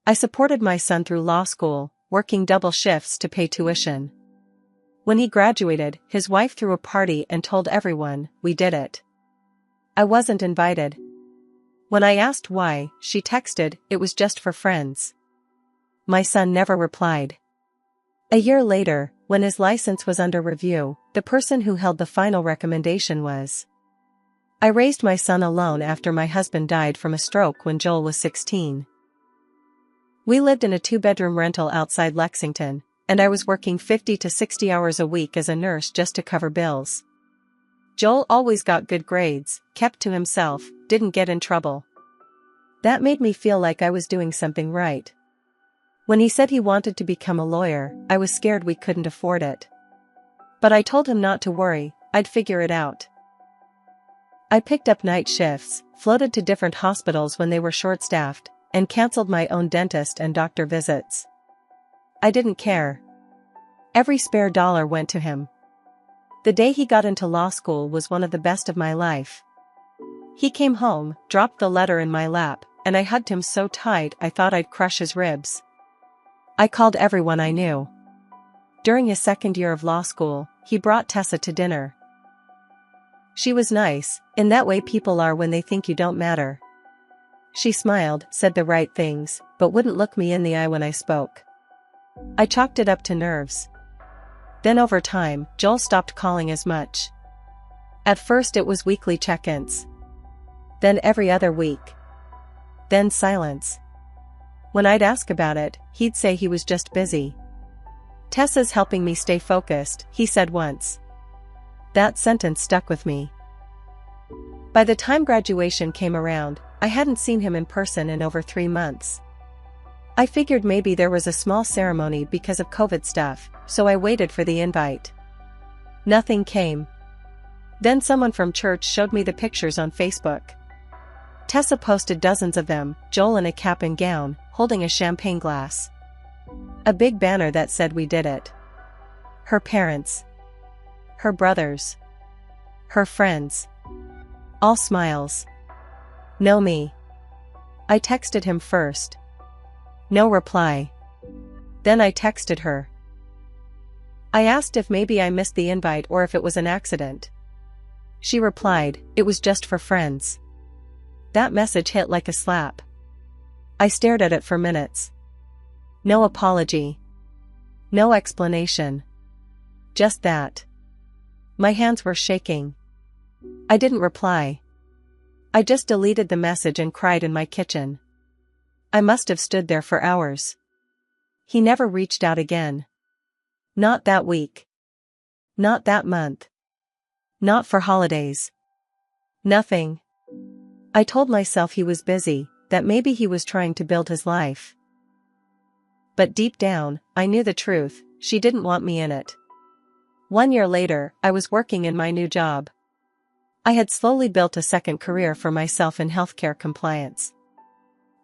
I supported my son through law school, working double shifts to pay tuition. When he graduated, his wife threw a party and told everyone, we did it. I wasn't invited. When I asked why, she texted, it was just for friends. My son never replied. A year later, when his license was under review, the person who held the final recommendation was. I raised my son alone after my husband died from a stroke when Joel was 16. We lived in a 2-bedroom rental outside Lexington, and I was working 50 to 60 hours a week as a nurse just to cover bills. Joel always got good grades, kept to himself, didn't get in trouble. That made me feel like I was doing something right. When he said he wanted to become a lawyer, I was scared we couldn't afford it. But I told him not to worry, I'd figure it out. I picked up night shifts, floated to different hospitals when they were short-staffed, and canceled my own dentist and doctor visits. I didn't care. Every spare dollar went to him. The day he got into law school was one of the best of my life. He came home, dropped the letter in my lap, and I hugged him so tight I thought I'd crush his ribs. I called everyone I knew. During his second year of law school, he brought Tessa to dinner. She was nice, in that way people are when they think you don't matter. She smiled, said the right things, but wouldn't look me in the eye when I spoke. I chalked it up to nerves. Then over time, Joel stopped calling as much. At first it was weekly check-ins. Then every other week. Then silence. When I'd ask about it, he'd say he was just busy. Tessa's helping me stay focused, he said once. That sentence stuck with me. By the time graduation came around, I hadn't seen him in person in over 3 months. I figured maybe there was a small ceremony because of COVID stuff, so I waited for the invite. Nothing came. Then someone from church showed me the pictures on Facebook. Tessa posted dozens of them, Joel in a cap and gown, holding a champagne glass. A big banner that said we did it. Her parents. Her brothers. Her friends. All smiles. No me. I texted him first. No reply. Then I texted her. I asked if maybe I missed the invite or if it was an accident. She replied, it was just for friends. That message hit like a slap. I stared at it for minutes. No apology. No explanation. Just that. My hands were shaking. I didn't reply. I just deleted the message and cried in my kitchen. I must have stood there for hours. He never reached out again. Not that week. Not that month. Not for holidays. Nothing. I told myself he was busy, that maybe he was trying to build his life. But deep down, I knew the truth, she didn't want me in it. 1 year later, I was working in my new job. I had slowly built a second career for myself in healthcare compliance.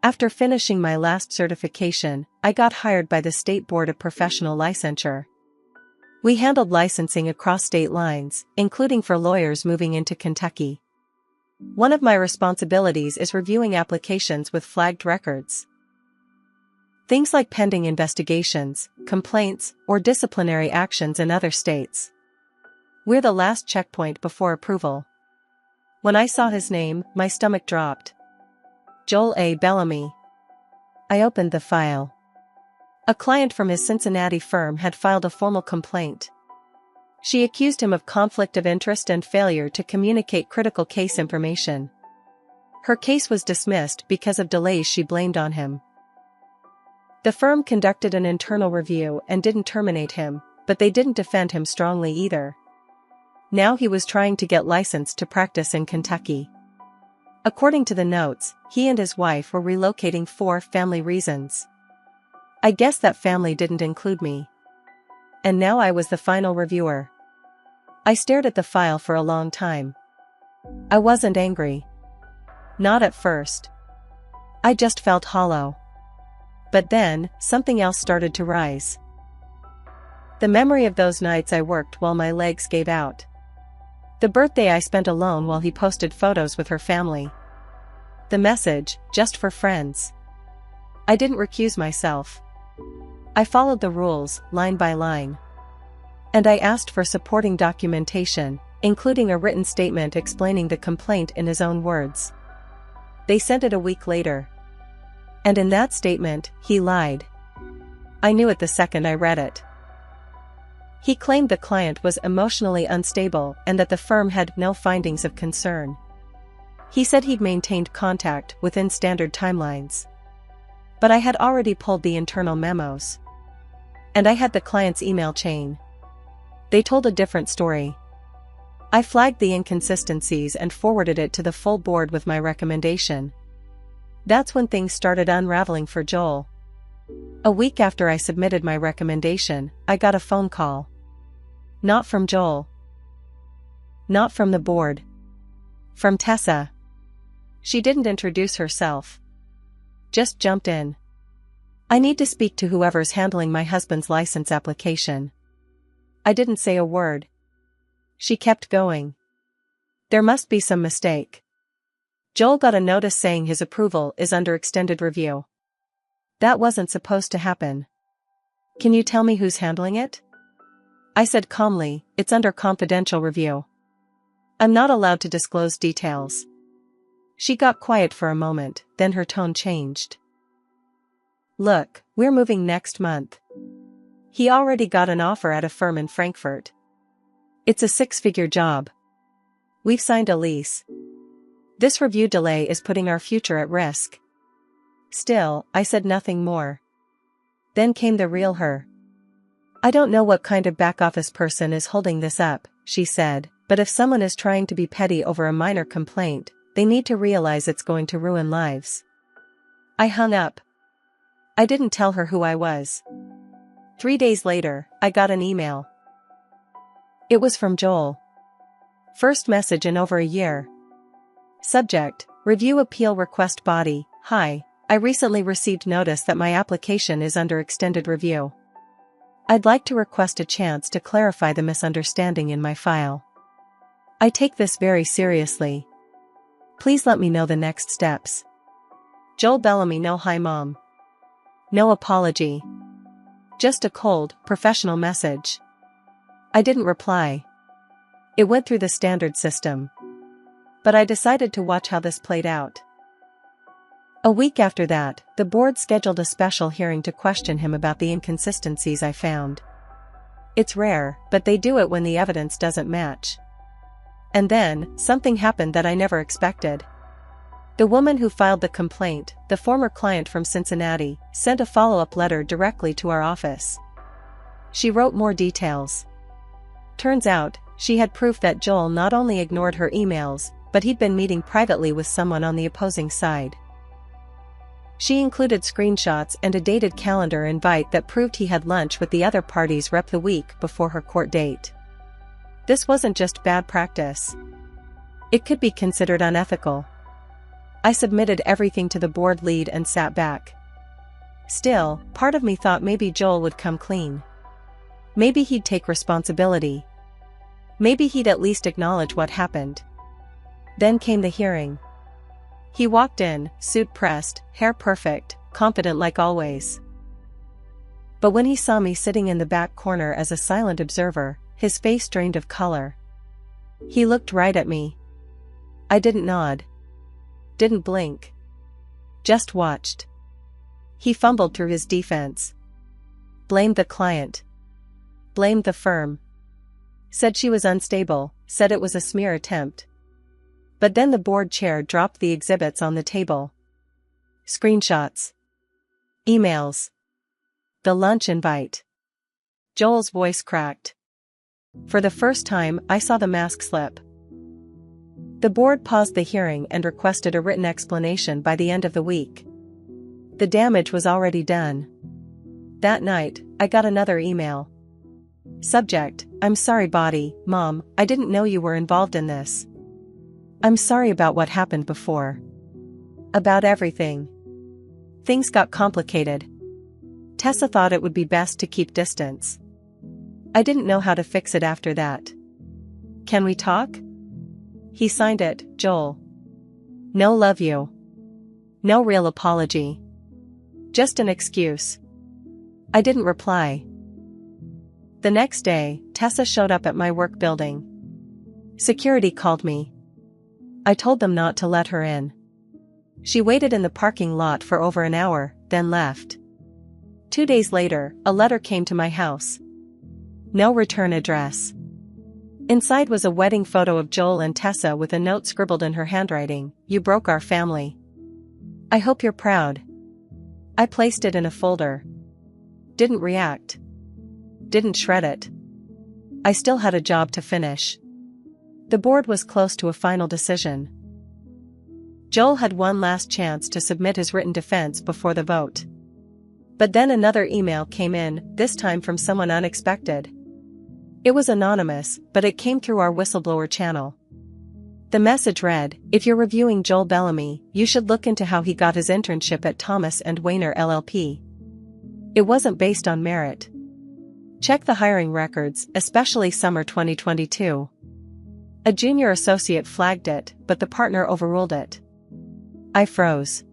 After finishing my last certification, I got hired by the State Board of Professional Licensure. We handled licensing across state lines, including for lawyers moving into Kentucky. One of my responsibilities is reviewing applications with flagged records. Things like pending investigations, complaints, or disciplinary actions in other states. We're the last checkpoint before approval. When I saw his name, my stomach dropped. Joel A. Bellamy. I opened the file. A client from his Cincinnati firm had filed a formal complaint. She accused him of conflict of interest and failure to communicate critical case information. Her case was dismissed because of delays she blamed on him. The firm conducted an internal review and didn't terminate him, but they didn't defend him strongly either. Now he was trying to get licensed to practice in Kentucky. According to the notes, he and his wife were relocating for family reasons. I guess that family didn't include me. And now I was the final reviewer. I stared at the file for a long time. I wasn't angry. Not at first. I just felt hollow. But then, something else started to rise. The memory of those nights I worked while my legs gave out. The birthday I spent alone while he posted photos with her family. The message, just for friends. I didn't recuse myself. I followed the rules, line by line. And I asked for supporting documentation, including a written statement explaining the complaint in his own words. They sent it a week later. And in that statement, he lied. I knew it the second I read it. He claimed the client was emotionally unstable and that the firm had no findings of concern. He said he'd maintained contact within standard timelines. But I had already pulled the internal memos. And I had the client's email chain. They told a different story. I flagged the inconsistencies and forwarded it to the full board with my recommendation. That's when things started unraveling for Joel. A week after I submitted my recommendation, I got a phone call. Not from Joel. Not from the board. From Tessa. She didn't introduce herself. Just jumped in. I need to speak to whoever's handling my husband's license application. I didn't say a word. She kept going. There must be some mistake. Joel got a notice saying his approval is under extended review. That wasn't supposed to happen. Can you tell me who's handling it? I said calmly, it's under confidential review. I'm not allowed to disclose details. She got quiet for a moment, then her tone changed. Look, we're moving next month. He already got an offer at a firm in Frankfurt. It's a 6-figure job. We've signed a lease. This review delay is putting our future at risk. Still, I said nothing more. Then came the real her. I don't know what kind of back-office person is holding this up, she said, but if someone is trying to be petty over a minor complaint, they need to realize it's going to ruin lives. I hung up. I didn't tell her who I was. 3 days later, I got an email. It was from Joel. First message in over a year. Subject, Review Appeal Request Body, Hi, I recently received notice that my application is under extended review. I'd like to request a chance to clarify the misunderstanding in my file. I take this very seriously. Please let me know the next steps. Joel Bellamy. No hi mom. No apology. Just a cold, professional message. I didn't reply. It went through the standard system. But I decided to watch how this played out. A week after that, the board scheduled a special hearing to question him about the inconsistencies I found. It's rare, but they do it when the evidence doesn't match. And then, something happened that I never expected. The woman who filed the complaint, the former client from Cincinnati, sent a follow-up letter directly to our office. She wrote more details. Turns out, she had proof that Joel not only ignored her emails, but he'd been meeting privately with someone on the opposing side. She included screenshots and a dated calendar invite that proved he had lunch with the other party's rep the week before her court date. This wasn't just bad practice. It could be considered unethical. I submitted everything to the board lead and sat back. Still, part of me thought maybe Joel would come clean. Maybe he'd take responsibility. Maybe he'd at least acknowledge what happened. Then came the hearing. He walked in, suit pressed, hair perfect, confident like always. But when he saw me sitting in the back corner as a silent observer, his face drained of color. He looked right at me. I didn't nod. Didn't blink. Just watched. He fumbled through his defense. Blamed the client. Blamed the firm. Said she was unstable, said it was a smear attempt. But then the board chair dropped the exhibits on the table. Screenshots. Emails. The lunch invite. Joel's voice cracked. For the first time, I saw the mask slip. The board paused the hearing and requested a written explanation by the end of the week. The damage was already done. That night, I got another email. Subject, I'm sorry Body, Mom, I didn't know you were involved in this. I'm sorry about what happened before. About everything. Things got complicated. Tessa thought it would be best to keep distance. I didn't know how to fix it after that. Can we talk? He signed it, Joel. No love you. No real apology. Just an excuse. I didn't reply. The next day, Tessa showed up at my work building. Security called me. I told them not to let her in. She waited in the parking lot for over an hour, then left. 2 days later, a letter came to my house. No return address. Inside was a wedding photo of Joel and Tessa with a note scribbled in her handwriting, "You broke our family. I hope you're proud." I placed it in a folder. Didn't react. Didn't shred it. I still had a job to finish. The board was close to a final decision. Joel had one last chance to submit his written defense before the vote. But then another email came in, this time from someone unexpected. It was anonymous, but it came through our whistleblower channel. The message read, "If you're reviewing Joel Bellamy, you should look into how he got his internship at Thomas & Weiner LLP. It wasn't based on merit. Check the hiring records, especially summer 2022. A junior associate flagged it, but the partner overruled it." I froze.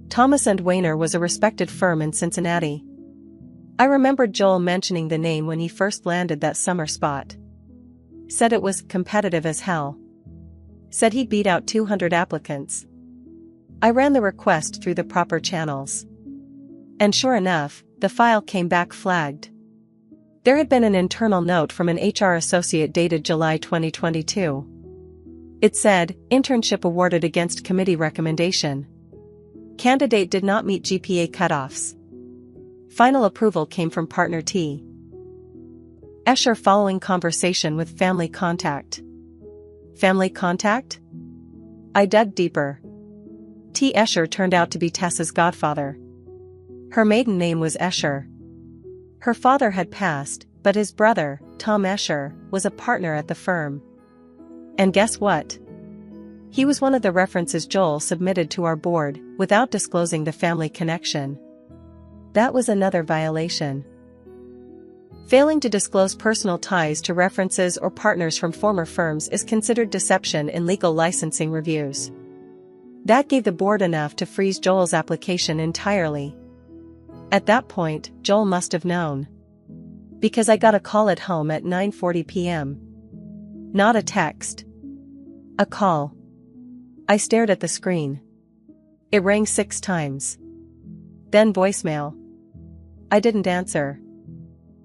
Thomas & Weiner was a respected firm in Cincinnati. I remembered Joel mentioning the name when he first landed that summer spot. Said it was competitive as hell. Said he'd beat out 200 applicants. I ran the request through the proper channels. And sure enough, the file came back flagged. There had been an internal note from an HR associate dated July 2022. It said, "Internship awarded against committee recommendation. Candidate did not meet GPA cutoffs." Final approval came from partner T. Escher following conversation with family contact. Family contact? I dug deeper. T. Escher turned out to be Tessa's godfather. Her maiden name was Escher. Her father had passed, but his brother, Tom Escher, was a partner at the firm. And guess what? He was one of the references Joel submitted to our board, without disclosing the family connection. That was another violation. Failing to disclose personal ties to references or partners from former firms is considered deception in legal licensing reviews. That gave the board enough to freeze Joel's application entirely. At that point, Joel must have known. Because I got a call at home at 9:40 p.m. Not a text. A call. I stared at the screen. It rang 6 times. Then voicemail. I didn't answer.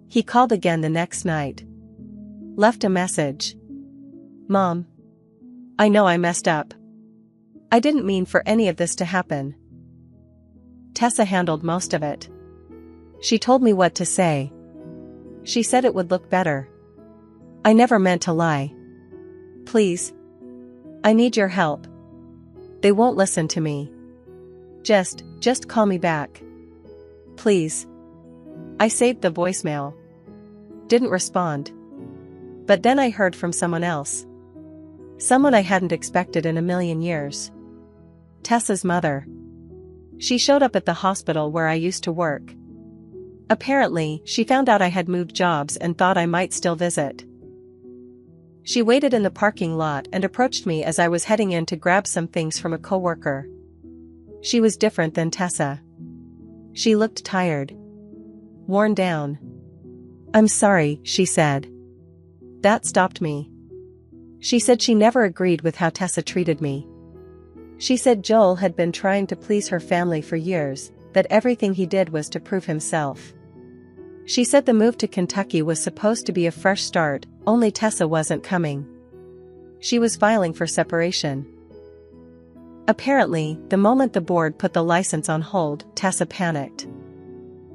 He called again the next night. Left a message. "Mom. I know I messed up. I didn't mean for any of this to happen." Tessa handled most of it. She told me what to say. She said it would look better. I never meant to lie. "Please. I need your help. They won't listen to me. Just call me back. Please." I saved the voicemail. Didn't respond. But then I heard from someone else. Someone I hadn't expected in a million years. Tessa's mother. She showed up at the hospital where I used to work. Apparently, she found out I had moved jobs and thought I might still visit. She waited in the parking lot and approached me as I was heading in to grab some things from a coworker. She was different than Tessa. She looked tired. Worn down. "I'm sorry," she said. That stopped me. She said she never agreed with how Tessa treated me. She said Joel had been trying to please her family for years, that everything he did was to prove himself. She said the move to Kentucky was supposed to be a fresh start, only Tessa wasn't coming. She was filing for separation. Apparently, the moment the board put the license on hold, Tessa panicked.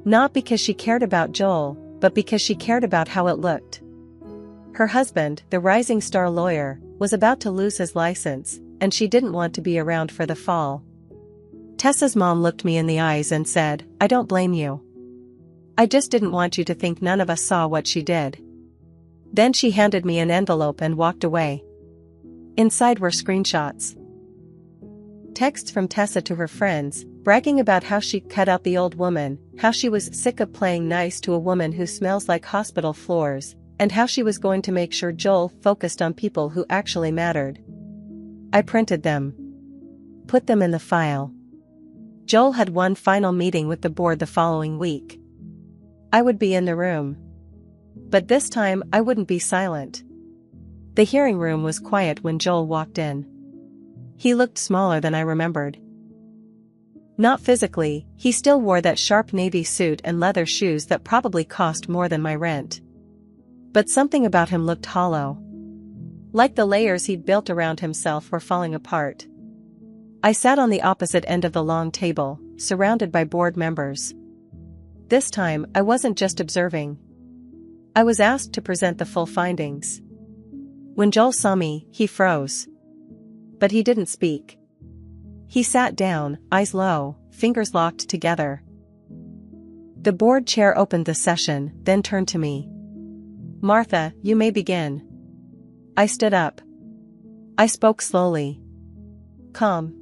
Not because she cared about Joel, but because she cared about how it looked. Her husband, the rising star lawyer, was about to lose his license, and she didn't want to be around for the fall. Tessa's mom looked me in the eyes and said, "I don't blame you. I just didn't want you to think none of us saw what she did." Then she handed me an envelope and walked away. Inside were screenshots. Texts from Tessa to her friends, bragging about how she cut out the old woman, how she was sick of playing nice to a woman who smells like hospital floors, and how she was going to make sure Joel focused on people who actually mattered. I printed them. Put them in the file. Joel had one final meeting with the board the following week. I would be in the room. But this time I wouldn't be silent. The hearing room was quiet when Joel walked in. He looked smaller than I remembered. Not physically, he still wore that sharp navy suit and leather shoes that probably cost more than my rent. But something about him looked hollow. Like the layers he'd built around himself were falling apart. I sat on the opposite end of the long table, surrounded by board members. This time, I wasn't just observing. I was asked to present the full findings. When Joel saw me, he froze. But he didn't speak. He sat down, eyes low, fingers locked together. The board chair opened the session, then turned to me. "Martha, you may begin." I stood up. I spoke slowly. Calm.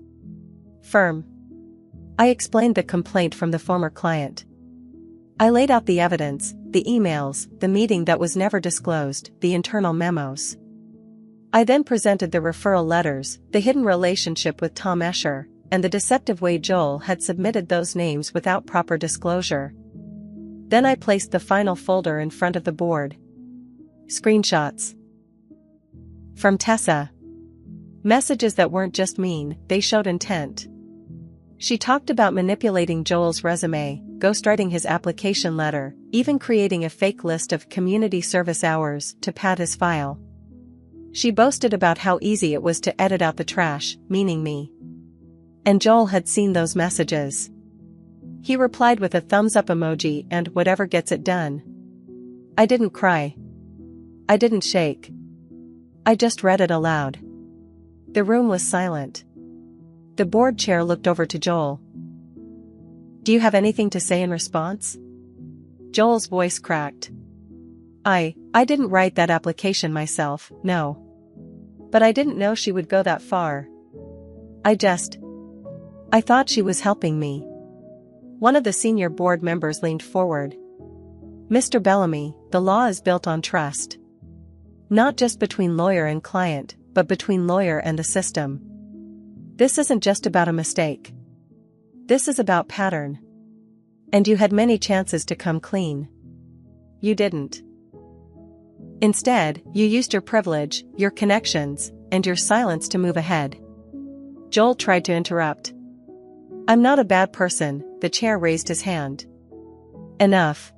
Firm. I explained the complaint from the former client. I laid out the evidence, the emails, the meeting that was never disclosed, the internal memos. I then presented the referral letters, the hidden relationship with Tom Escher, and the deceptive way Joel had submitted those names without proper disclosure. Then I placed the final folder in front of the board. Screenshots. From Tessa. Messages that weren't just mean, they showed intent. She talked about manipulating Joel's resume, ghostwriting his application letter, even creating a fake list of community service hours to pad his file. She boasted about how easy it was to edit out the trash, meaning me. And Joel had seen those messages. He replied with a thumbs up emoji and whatever gets it done. I didn't cry. I didn't shake. I just read it aloud. The room was silent. The board chair looked over to Joel. "Do you have anything to say in response?" Joel's voice cracked. I didn't write that application myself, no. But I didn't know she would go that far. I thought she was helping me." One of the senior board members leaned forward. "Mr. Bellamy, the law is built on trust. Not just between lawyer and client, but between lawyer and the system. This isn't just about a mistake. This is about pattern. And you had many chances to come clean. You didn't. Instead, you used your privilege, your connections, and your silence to move ahead." Joel tried to interrupt. "I'm not a bad person," the chair raised his hand. "Enough."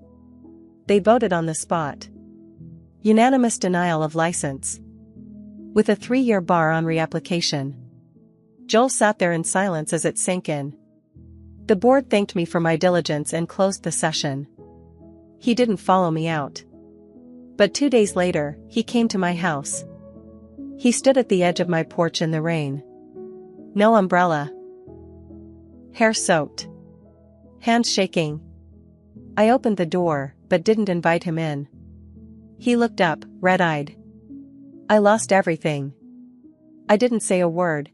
They voted on the spot. Unanimous denial of license. With a 3-year bar on reapplication. Joel sat there in silence as it sank in. The board thanked me for my diligence and closed the session. He didn't follow me out. But 2 days later, he came to my house. He stood at the edge of my porch in the rain. No umbrella. Hair soaked. Hands shaking. I opened the door, but didn't invite him in. He looked up, red-eyed. "I lost everything." I didn't say a word.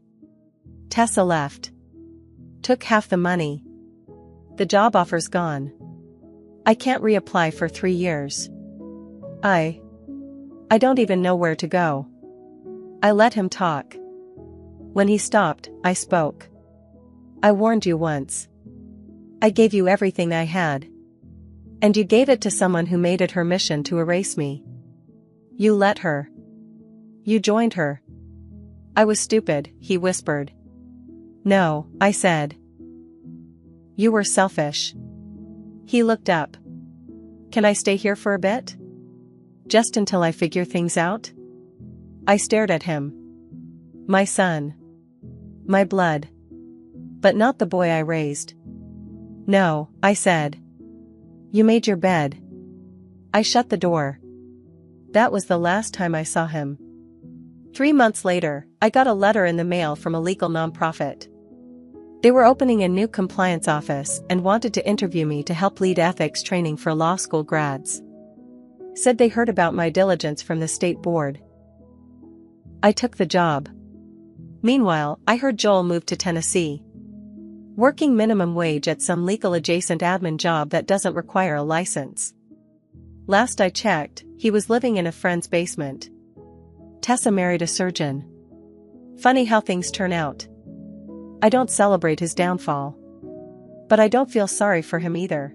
Tessa left. Took half the money. The job offer's gone. I can't reapply for 3 years. I don't even know where to go. I let him talk. When he stopped, I spoke. "I warned you once. I gave you everything I had. And you gave it to someone who made it her mission to erase me. You let her. You joined her." "I was stupid," he whispered. "No," I said. "You were selfish." He looked up. "Can I stay here for a bit? Just until I figure things out?" I stared at him. "My son. My blood. But not the boy I raised." "No," I said. "You made your bed." I shut the door. That was the last time I saw him. 3 months later, I got a letter in the mail from a legal nonprofit. They were opening a new compliance office and wanted to interview me to help lead ethics training for law school grads. Said they heard about my diligence from the state board. I took the job. Meanwhile, I heard Joel moved to Tennessee. Working minimum wage at some legal-adjacent admin job that doesn't require a license. Last I checked, he was living in a friend's basement. Tessa married a surgeon. Funny how things turn out. I don't celebrate his downfall. But I don't feel sorry for him either.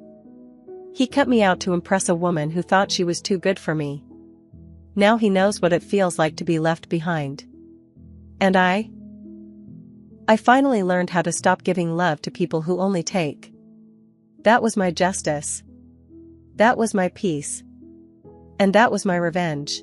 He cut me out to impress a woman who thought she was too good for me. Now he knows what it feels like to be left behind. And I finally learned how to stop giving love to people who only take. That was my justice. That was my peace. And that was my revenge.